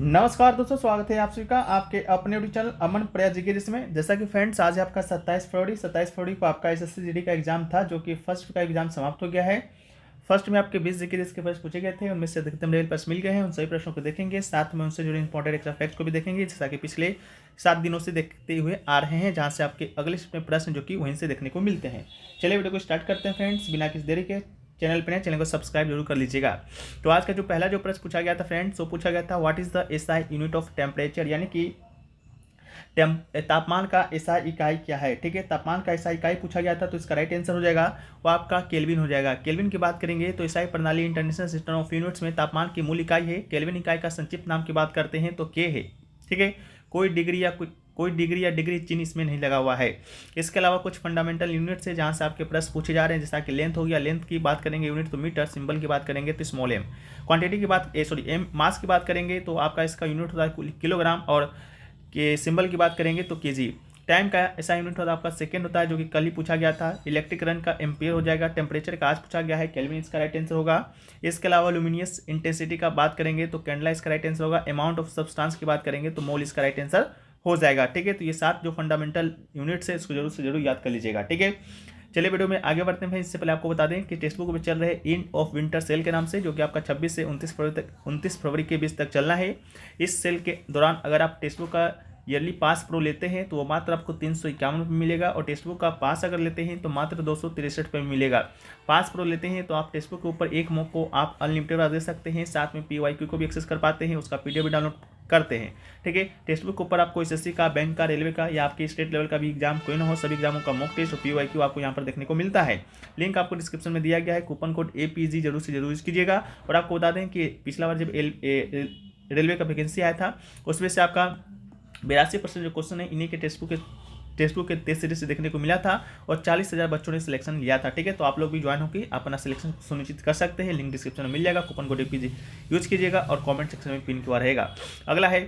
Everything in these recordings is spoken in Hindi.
नमस्कार दोस्तों, स्वागत है आप सभी का आपके अपने यूट्यूब चैनल अमन प्रयास जीके में। जैसा कि फ्रेंड्स, आज है आपका 27 फरवरी को आपका एसएससी जीडी का एग्जाम था, जो कि फर्स्ट का एग्जाम समाप्त हो गया है। फर्स्ट में आपके 20 जीके के प्रश्न पूछे गए थे, उनमें से अधिकतम लेवल प्रश्न मिल गए हैं। उन सभी प्रश्नों को देखेंगे, साथ में उनसे जुड़े इंपॉर्टेंट एक्स्ट्रा फैक्ट्स को भी देखेंगे, जैसा कि पिछले 7 दिनों से देखते हुए आ रहे हैं, जहाँ से आपके अगले में प्रश्न जो कि वहीं से देखने को मिलते हैं। चलिए वीडियो को स्टार्ट करते हैं फ्रेंड्स, बिना किसी देरी के। चैनल पर नए, चैनल को सब्सक्राइब जरूर कर लीजिएगा। तो आज का जो पहला जो प्रश्न पूछा गया था फ्रेंड्स, वो पूछा गया था what is the SI unit of temperature, यानी कि तापमान का एसआई इकाई क्या है। ठीक है, तापमान का एसआई इकाई पूछा गया था, तो इसका राइट आंसर हो जाएगा वो आपका केल्विन हो जाएगा। केल्विन की बात करेंगे तो एसआई प्रणाली इंटरनेशनल सिस्टम ऑफ यूनिट्स में तापमान की मूल इकाई है। केल्विन इकाई का संक्षिप्त नाम की बात करते हैं तो के है। ठीक है, कोई डिग्री या डिग्री चिन्ह इसमें नहीं लगा हुआ है। इसके अलावा कुछ फंडामेंटल यूनिट्स है जहां से आपके प्रश्न पूछे जा रहे हैं, जैसा कि लेंथ हो गया, लेंथ की बात करेंगे यूनिट तो मीटर, सिंबल की बात करेंगे तो स्मॉल एम, क्वांटिटी की बात एम, मास की बात करेंगे तो आपका इसका यूनिट होता है किलोग्राम, और के सिंबल की बात करेंगे तो केजी। टाइम का ऐसा यूनिट होता है आपका सेकंड होता है, जो कि कल ही पूछा गया था। इलेक्ट्रिक करंट का एम्पियर हो जाएगा। टेम्परेचर का आज पूछा गया है, केल्विन इसका राइट आंसर होगा। इसके अलावा लुमिनियस इंटेंसिटी का बात करेंगे तो कैंडला इसका राइट आंसर होगा। अमाउंट ऑफ सब्सटेंस की बात करेंगे तो मोल इसका राइट आंसर हो जाएगा। ठीक है, तो ये 7 जो फंडामेंटल यूनिट्स है, इसको जरूर से जरूर याद कर लीजिएगा। ठीक है, चलिए वीडियो में आगे बढ़ते हैं। इससे पहले आपको बता दें कि टेक्स्ट बुक में चल रहे इंड ऑफ विंटर सेल के नाम से, जो कि आपका 26 से 29 फरवरी के बीच तक चलना है। इस सेल के दौरान अगर आप टेक्स्ट बुक का ईयरली पास प्रो लेते हैं तो वो मात्र आपको 351 रुपये मिलेगा, और टेक्स्ट बुक का पास अगर लेते हैं तो मात्र 263 रुपये में मिलेगा। पास प्रो लेते हैं तो आप टेक्स्ट बुक के ऊपर एक मॉक को आप अनलिमिटेड दे सकते हैं, साथ में PYQ को भी एक्सेस कर पाते हैं, उसका PDF भी डाउनलोड करते हैं। ठीक है, टेक्स्ट बुक के ऊपर आपको SSC का, बैंक का, रेलवे का या आपके स्टेट लेवल का भी एग्जाम कोई ना हो, सभी एग्जामों का मॉक टेस्ट और PYQ आपको यहाँ पर देखने को मिलता है। लिंक आपको डिस्क्रिप्शन में दिया गया है। कूपन कोड APG जरूर से जरूर यूज कीजिएगा। और आपको बता दें कि पिछला बार जब रेलवे का वैकेंसी आया था, उसमें से आपका 82% जो क्वेश्चन है इन्हीं के टेक्स्ट बुक के टेस्ट सीरीज से देखने को मिला था, और 40,000 बच्चों ने सिलेक्शन लिया था। ठीक है, तो आप लोग भी ज्वाइन होकर अपना सिलेक्शन सुनिश्चित कर सकते हैं। लिंक डिस्क्रिप्शन में मिल जाएगा। कूपन कोड APG यूज कीजिएगा और कमेंट सेक्शन में पिन किया रहेगा। अगला है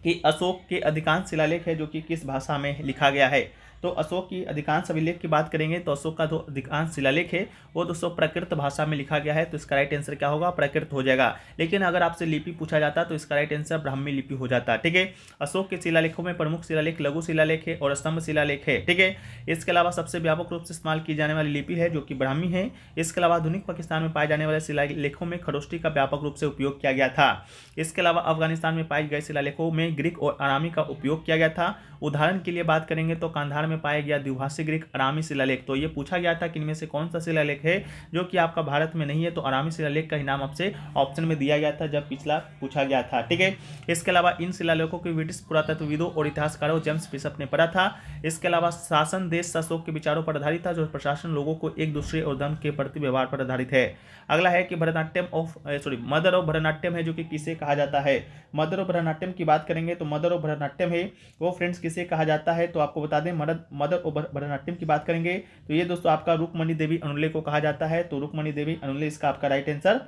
कि अशोक के अधिकांश शिलालेख है जो कि किस भाषा में लिखा गया है। तो अशोक की अधिकांश अभिलेख की बात करेंगे तो अशोक का जो अधिकांश शिलालेख है वो दोस्तों प्राकृत भाषा में लिखा गया है, तो इसका राइट आंसर क्या होगा, प्राकृत हो जाएगा। लेकिन अगर आपसे लिपि पूछा जाता तो इसका राइट आंसर ब्राह्मी लिपि हो जाता। ठीक है, अशोक के शिलालेखों में प्रमुख शिलालेख लघु शिलालेख है और स्तंभ शिलालेख है। ठीक है, इसके अलावा सबसे व्यापक रूप से इस्तेमाल की जाने वाली लिपि है जो कि ब्राह्मी है। इसके अलावा आधुनिक पाकिस्तान में पाए जाने वाले शिलालेखों में खरोष्टी का व्यापक रूप से उपयोग किया गया था। इसके अलावा अफगानिस्तान में पाए गए शिलालेखों में ग्रीक और अरामी का उपयोग किया गया था। उदाहरण के लिए बात करेंगे तो कांधार में पाया गया द्विभाषी ग्रीक अरामी शिलालेख। तो ये पूछा गया था कि इनमें से कौन सा शिलालेख है जो कि आपका भारत में नहीं है, तो अरामी शिलालेख का ही नाम आपसे ऑप्शन में दिया गया था जब पिछला पूछा गया था। ठीक है, इसके अलावा इन शिलालेखों को ब्रिटिश पुरातत्वविदों और इतिहासकारों जेम्स बिशप ने पढ़ा था। इसके अलावा शासन देश अशोक के विचारों पर आधारित था, जो प्रशासन लोगों को एक दूसरे और धर्म के प्रति व्यवहार पर आधारित है। अगला है कि मदर ऑफ भरतनाट्यम है जो कि किसे कहा जाता है। मदर ऑफ भरतनाट्यम की बात करेंगे तो मदर ऑफ भरतनाट्यम है वो फ्रेंड्स किसे कहा जाता है, तो आपको बता दें मदर ऑफ भरतनाट्यम की बात करेंगे तो ये दोस्तों आपका रुक्मणी देवी अनुल्ले को कहा जाता है। तो रुक्मणी देवी अनुल्ले इसका आपका राइट आंसर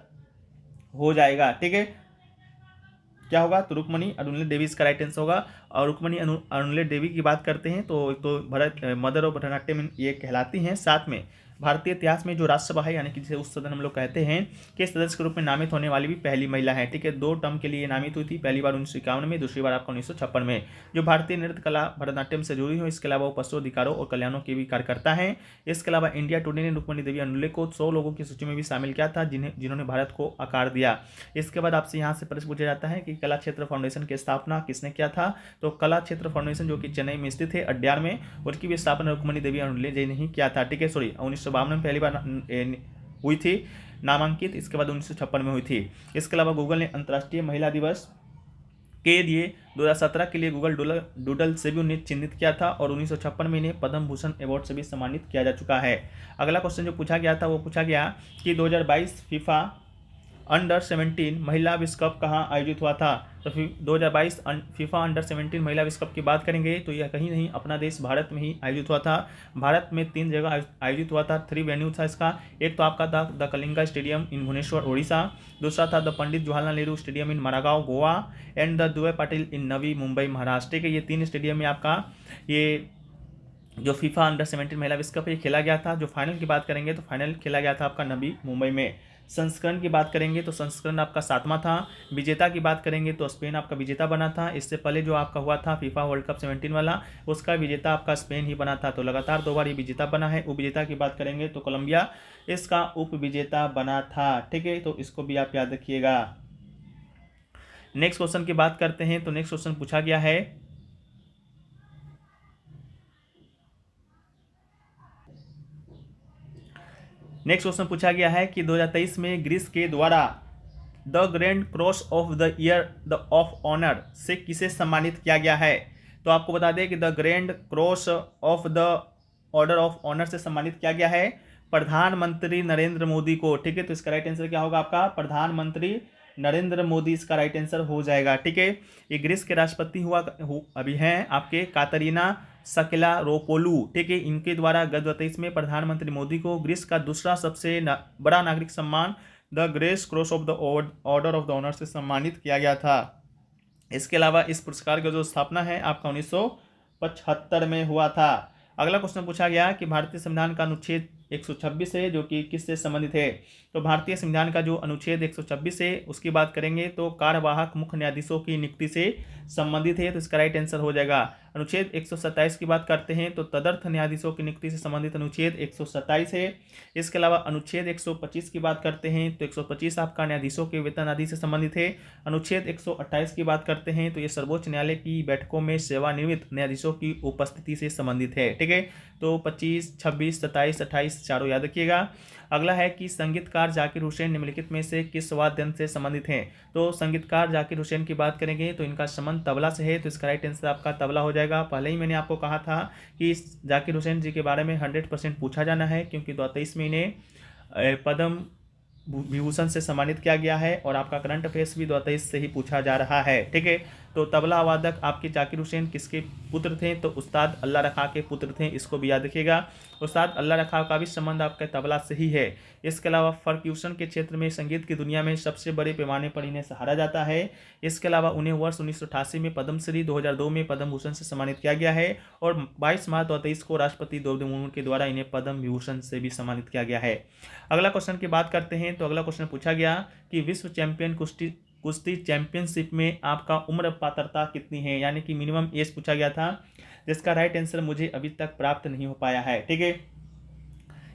हो जाएगा। ठीक है, क्या होगा, तो रुक्मणी अनुल्ले देवी इसका राइट आंसर होगा। और रुक्मणी अनुल्ले देवी की बात करते हैं तो मदर ऑफ भरतनाट्यम ये कहलाती हैं। साथ में भारतीय इतिहास में जो राज्यसभा है, यानी कि जिसे उच्च सदन हम लोग कहते हैं, के सदस्य के रूप में नामित होने वाली भी पहली महिला है। ठीक है, 2 टर्म के लिए नामित हुई थी, पहली बार 1951 में, दूसरी बार आपका 1956 में। जो भारतीय नृत्य कला भरतनाट्यम से जुड़ी हो, इसके अलावा वो पशु अधिकारों और कल्याणों की भी कार्यकर्ता है। इसके अलावा इंडिया टुडे ने रुक्मणी देवी अनुल्ले को 100 लोगों की सूची में भी शामिल किया था जिन्होंने भारत को आकार दिया। इसके बाद आपसे यहाँ से प्रश्न पूछा जाता है कि कला क्षेत्र फाउंडेशन की स्थापना किसने किया था। तो कला क्षेत्र फाउंडेशन जो कि चेन्नई में स्थित है, अड्यार में, उसकी भी स्थापना रुक्मणी देवी अनुल्ले जी ने ही किया था। ठीक है, 1952 में पहली बार हुई थी नामांकित, इसके बाद 1956 में हुई थी। इसके अलावा गूगल ने अंतर्राष्ट्रीय महिला दिवस के लिए 2017 के लिए गूगल डूडल से भी उन्हें चिन्हित किया था, और 1956 में इन्हें पद्म भूषण अवार्ड से भी सम्मानित किया जा चुका है। अगला क्वेश्चन जो पूछा गया था वो पूछा गया कि 2022 फीफा अंडर 17 महिला विश्व कप कहाँ आयोजित हुआ था। तो 2022 फीफा अंडर 17 महिला विश्व कप की बात करेंगे तो यह कहीं नहीं, अपना देश भारत में ही आयोजित हुआ था। भारत में 3 जगह आयोजित हुआ था, 3 वेन्यू था इसका। एक तो आपका था the Kalinga stadium in Bhubaneswar Orissa, दूसरा था the Pandit Jawaharlal Nehru stadium in Margao Goa, and the DY Patil in Navi Mumbai Maharashtra. ठीक है, ये 3 स्टेडियम में आपका ये जो फीफा अंडर 17 महिला विश्व कप ये खेला गया था। जो फाइनल की बात करेंगे तो फाइनल खेला गया था आपका नवी मुंबई में। संस्करण की बात करेंगे तो संस्करण आपका 7वां था। विजेता की बात करेंगे तो स्पेन आपका विजेता बना था। इससे पहले जो आपका हुआ था फीफा वर्ल्ड कप 17 वाला, उसका विजेता आपका स्पेन ही बना था। तो लगातार 2 बार ये विजेता बना है। उपविजेता की बात करेंगे तो कोलंबिया इसका उपविजेता बना था। ठीक है, तो इसको भी आप याद रखिएगा। नेक्स्ट क्वेश्चन की बात करते हैं तो नेक्स्ट क्वेश्चन पूछा गया है, कि 2023 में ग्रीस के द्वारा the grand cross of the year the of honour से किसे सम्मानित किया गया है। तो आपको बता दें कि the grand cross of the order of honour से सम्मानित किया गया है प्रधानमंत्री नरेंद्र मोदी को। ठीक है, तो इसका राइट आंसर क्या होगा आपका, प्रधानमंत्री नरेंद्र मोदी इसका राइट आंसर हो जाएगा। ठीक है, ये ग्रीस के राष्ट्रपति अभी हैं आपके कातरीना सकलारोपोलू। ठीक है, इनके द्वारा गत 2023 में प्रधानमंत्री मोदी को ग्रीस का दूसरा सबसे बड़ा नागरिक सम्मान the grace cross of the order of the honour से सम्मानित किया गया था। इसके अलावा इस पुरस्कार का जो स्थापना है आपका 1975 में हुआ था। अगला क्वेश्चन पूछा गया कि भारतीय संविधान का अनुच्छेद 126 है जो कि किससे संबंधित है। तो भारतीय संविधान का जो अनुच्छेद 126 है उसकी बात करेंगे तो कार्यवाहक मुख्य न्यायाधीशों की नियुक्ति से संबंधित है। तो इसका राइट आंसर हो जाएगा। अनुच्छेद 127 की बात करते हैं तो तदर्थ न्यायाधीशों की नियुक्ति से संबंधित अनुच्छेद 127 है। इसके अलावा अनुच्छेद 125 की बात करते हैं तो 125 आपका न्यायाधीशों के वेतन आदि से संबंधित है। अनुच्छेद 128 की बात करते हैं तो ये सर्वोच्च न्यायालय की बैठकों में सेवानिवृत्त न्यायाधीशों की उपस्थिति से संबंधित है। ठीक है, तो 25, 26, 27, 28 चारों याद रखिएगा। अगला है कि संगीतकार जाकिर हुसैन निम्नलिखित में से किस वाद्य यंत्र से संबंधित हैं। तो संगीतकार जाकिर हुसैन की बात करेंगे तो इनका संबंध तबला से है। तो इसका राइट आंसर आपका तबला हो जाएगा। पहले ही मैंने आपको कहा था कि जाकिर हुसैन जी के बारे में 100% पूछा जाना है क्योंकि 2023 में इन्हें पद्म विभूषण से सम्मानित किया गया है और आपका करंट अफेयर्स भी 2023 से ही पूछा जा रहा है। ठीक है, तो तबला वादक आपके जाकिर हुसैन किसके पुत्र थे, तो उस्ताद अल्लाह रखा के पुत्र थे। इसको भी याद रखिएगा। उस्ताद अल्लाह रखा का भी संबंध आपके तबला से ही है। इसके अलावा परक्यूशन के क्षेत्र में संगीत की दुनिया में सबसे बड़े पैमाने पर इन्हें सहारा जाता है। इसके अलावा उन्हें वर्ष 1988 में पद्मश्री, 2002 में पद्म भूषण से सम्मानित किया गया है और 22 मार्च 2023 को राष्ट्रपति द्रौपदी मुर्मू के द्वारा इन्हें पद्म विभूषण से भी सम्मानित किया गया है। अगला क्वेश्चन की बात करते हैं तो अगला क्वेश्चन पूछा गया कि विश्व चैंपियन कुश्ती चैंपियनशिप में आपका उम्र पात्रता कितनी है, यानी कि मिनिमम एज पूछा गया था, जिसका राइट आंसर मुझे अभी तक प्राप्त नहीं हो पाया है। ठीक है,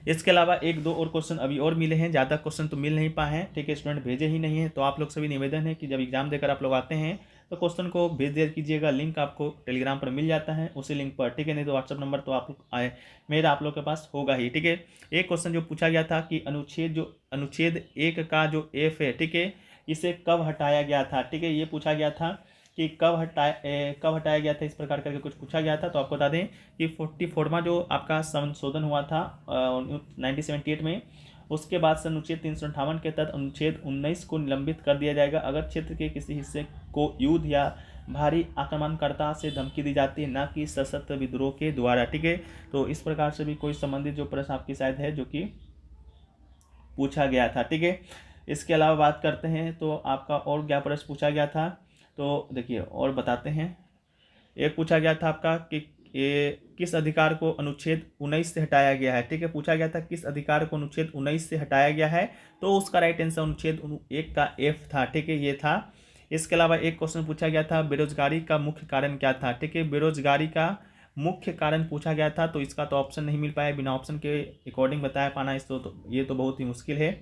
इसके अलावा 1-2 और क्वेश्चन अभी और मिले हैं, ज़्यादा क्वेश्चन तो मिल नहीं पाए हैं। ठीक है, स्टूडेंट भेजे ही नहीं है। तो आप लोग सभी निवेदन है कि जब एग्जाम देकर आप लोग आते हैं तो क्वेश्चन को भेज दिया कीजिएगा। लिंक आपको टेलीग्राम पर मिल जाता है उसी लिंक पर। ठीक है, नहीं तो व्हाट्सअप नंबर तो आप आए मेरा आप लोग के पास होगा ही। ठीक है, एक क्वेश्चन जो पूछा गया था कि अनुच्छेद 1 का जो एफ है, ठीक है, इसे कब हटाया गया था। ठीक है, ये पूछा गया था कि कब हटाया गया था, इस प्रकार करके कुछ पूछा गया था। तो आपको बता दें कि 44वां जो आपका संशोधन हुआ था 1978 में, उसके बाद से अनुच्छेद 358 के तहत अनुच्छेद 19 को निलंबित कर दिया जाएगा अगर क्षेत्र के किसी हिस्से को युद्ध या भारी आक्रमणकर्ता से धमकी दी जाती है, न कि सशस्त्र विद्रोह के द्वारा। ठीक है, तो इस प्रकार से भी कोई संबंधित जो प्रश्न आपकी शायद है जो कि पूछा गया था। ठीक है, इसके अलावा बात करते हैं तो आपका और क्या प्रश्न पूछा गया था, तो देखिए और बताते हैं। एक पूछा गया था आपका कि किस अधिकार को अनुच्छेद 19 से हटाया गया है। ठीक है, पूछा गया था किस अधिकार को अनुच्छेद 19 से हटाया गया है, तो उसका राइट आंसर अनुच्छेद 1 का एफ था। ठीक है, ये था। इसके अलावा एक क्वेश्चन पूछा गया था बेरोजगारी का मुख्य कारण क्या था। ठीक है, बेरोजगारी का मुख्य कारण पूछा गया था, तो इसका तो ऑप्शन नहीं मिल पाया। बिना ऑप्शन के अकॉर्डिंग बताया पाना ये तो बहुत ही मुश्किल है।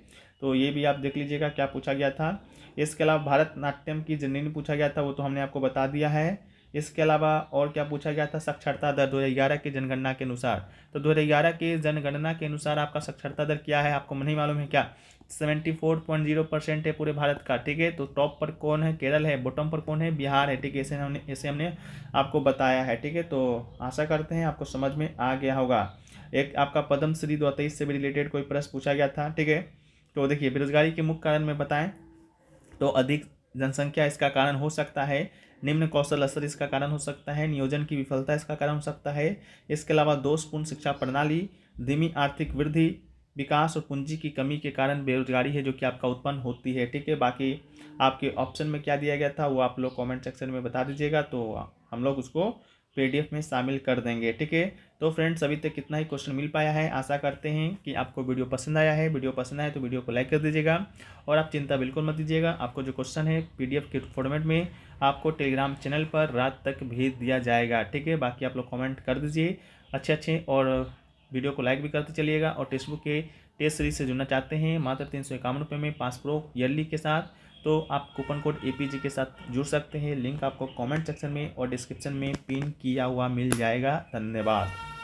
तो ये भी आप देख लीजिएगा क्या पूछा गया था। इसके अलावा भारतनाट्यम की जननी पूछा गया था, वो तो हमने आपको बता दिया है। इसके अलावा और क्या पूछा गया था, साक्षरता दर 2011 की जनगणना के अनुसार। तो 2011 के जनगणना के अनुसार आपका साक्षरता दर क्या है, आपको नहीं मालूम है क्या, 74.0% है पूरे भारत का। ठीक है, तो टॉप पर कौन है, केरल है, बॉटम पर कौन है, बिहार है। ठीक है, ऐसे हमने आपको बताया है। ठीक है, तो आशा करते हैं आपको समझ में आ गया होगा। एक आपका पद्मश्री 2023 से भी रिलेटेड कोई प्रश्न पूछा गया था। ठीक है, तो देखिए बेरोजगारी के मुख्य कारण में बताएं तो अधिक जनसंख्या इसका कारण हो सकता है, निम्न कौशल स्तर इसका कारण हो सकता है, नियोजन की विफलता इसका कारण हो सकता है। इसके अलावा दोषपूर्ण शिक्षा प्रणाली, धीमी आर्थिक वृद्धि, विकास और पूंजी की कमी के कारण बेरोजगारी है जो कि आपका उत्पन्न होती है। ठीक है, बाकी आपके ऑप्शन में क्या दिया गया था वो आप लोग कमेंट सेक्शन में बता दीजिएगा, तो हम लोग उसको PDF में शामिल कर देंगे। ठीक है, तो फ्रेंड्स अभी तक कितना ही क्वेश्चन मिल पाया है। आशा करते हैं कि आपको वीडियो पसंद आया है। वीडियो पसंद आया तो वीडियो को लाइक कर दीजिएगा और आप चिंता बिल्कुल मत दीजिएगा। आपको जो क्वेश्चन है PDF के फॉर्मेट में आपको टेलीग्राम चैनल पर रात तक भेज दिया जाएगा। ठीक है, बाकी आप लोग कमेंट कर दीजिए अच्छे और वीडियो को लाइक भी करते चलिएगा। और टेक्स्ट बुक के टेस्ट सीरीज से जुड़ना चाहते हैं मात्र 351 रुपये में पास प्रो ईयरली के साथ, तो आप कूपन कोड APG के साथ जुड़ सकते हैं। लिंक आपको कमेंट सेक्शन में और डिस्क्रिप्शन में पिन किया हुआ मिल जाएगा। धन्यवाद।